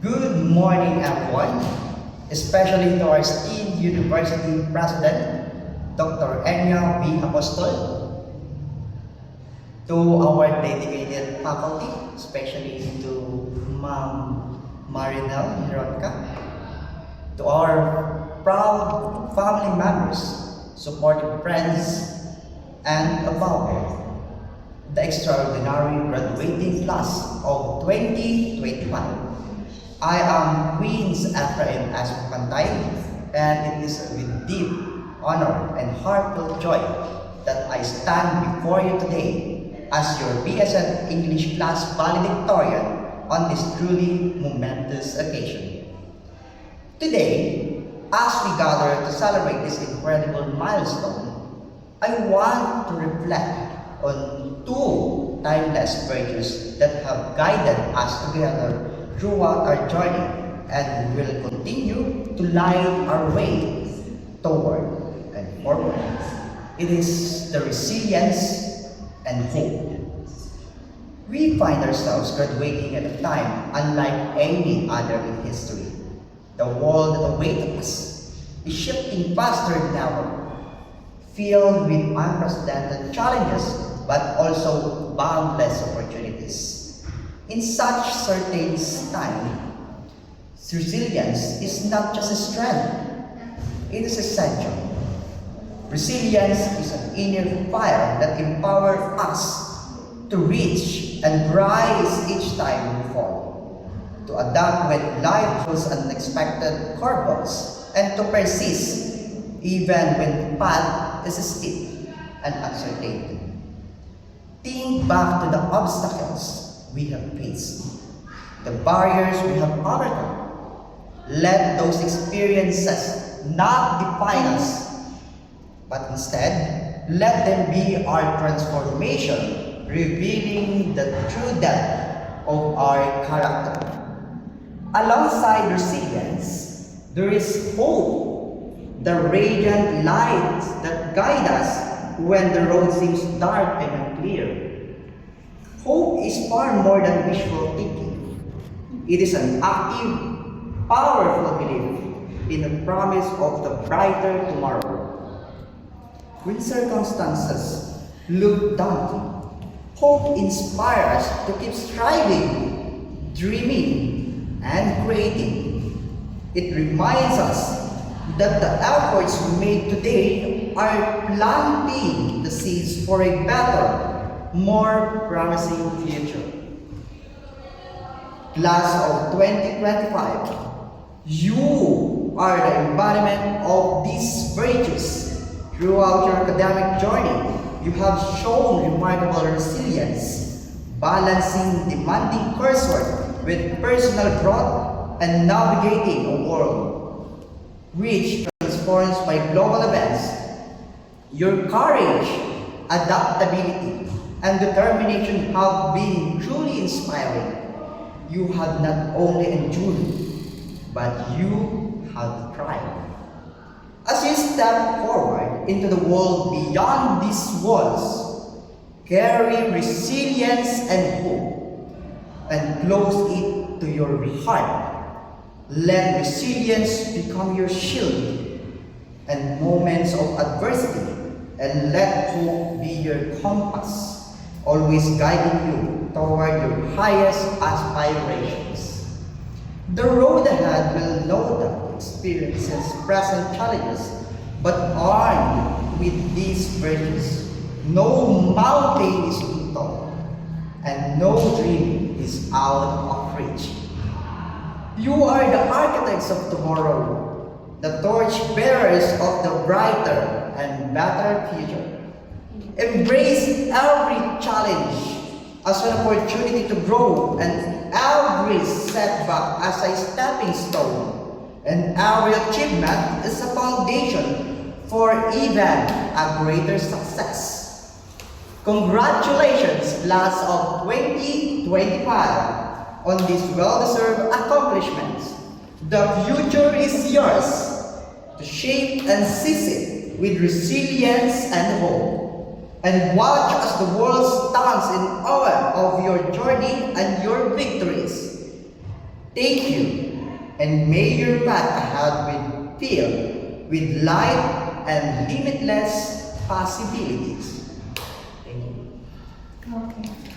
Good morning, everyone, especially to our esteemed University President, Dr. Enya V. Apostol, to our dedicated faculty, especially to Ma'am Marinel Hirotka, to our proud family members, supportive friends, and above all, the extraordinary graduating class of 2025. I am Queen's Ephraim S. Pantay, and it is with deep honor and heartfelt joy that I stand before you today as your BSN English class valedictorian on this truly momentous occasion. Today, as we gather to celebrate this incredible milestone, I want to reflect on two timeless virtues that have guided us together throughout our journey and will continue to light our way toward and forward. It is the resilience and hope. We find ourselves graduating at a time unlike any other in history. The world that awaits us is shifting faster than ever, filled with unprecedented challenges but also boundless opportunities. In such certain time, resilience is not just a strength, it is essential. Resilience is an inner fire that empowers us to reach and rise each time we fall, to adapt when life throws unexpected curveballs, and to persist even when the path is steep and uncertain. Think back to the obstacles we have faced, the barriers we have overcome. Let those experiences not define us, but instead, let them be our transformation, revealing the true depth of our character. Alongside resilience, there is hope, the radiant light that guides us when the road seems dark and unclear. Hope is far more than wishful thinking. It is an active, powerful belief in the promise of the brighter tomorrow. When circumstances look daunting, hope inspires us to keep striving, dreaming, and creating. It reminds us that the efforts we make today are planting the seeds for a better, more promising future. Class of 2025, you are the embodiment of these virtues. Throughout your academic journey, you have shown remarkable resilience, balancing demanding coursework with personal growth and navigating a world which transforms by global events. Your courage, adaptability, and determination have been truly inspiring. You have not only endured, but you have thrived. As you step forward into the world beyond these walls, carry resilience and hope, and close it to your heart. Let resilience become your shield and moments of adversity, and let hope be your compass, always guiding you toward your highest aspirations. The road ahead will no doubt experience present challenges, but armed with these virtues, no mountain is too tall, and no dream is out of reach. You are the architects of tomorrow, the torch bearers of the brighter and better future. Embrace every challenge as an opportunity to grow, and every setback as a stepping stone, and every achievement is a foundation for even a greater success. Congratulations, class of 2025, on these well-deserved accomplishments. The future is yours to shape and seize it with resilience and hope. And watch as the world stands in awe of your journey and your victories. Thank you, and may your path ahead be filled with light and limitless possibilities. Thank you. Okay.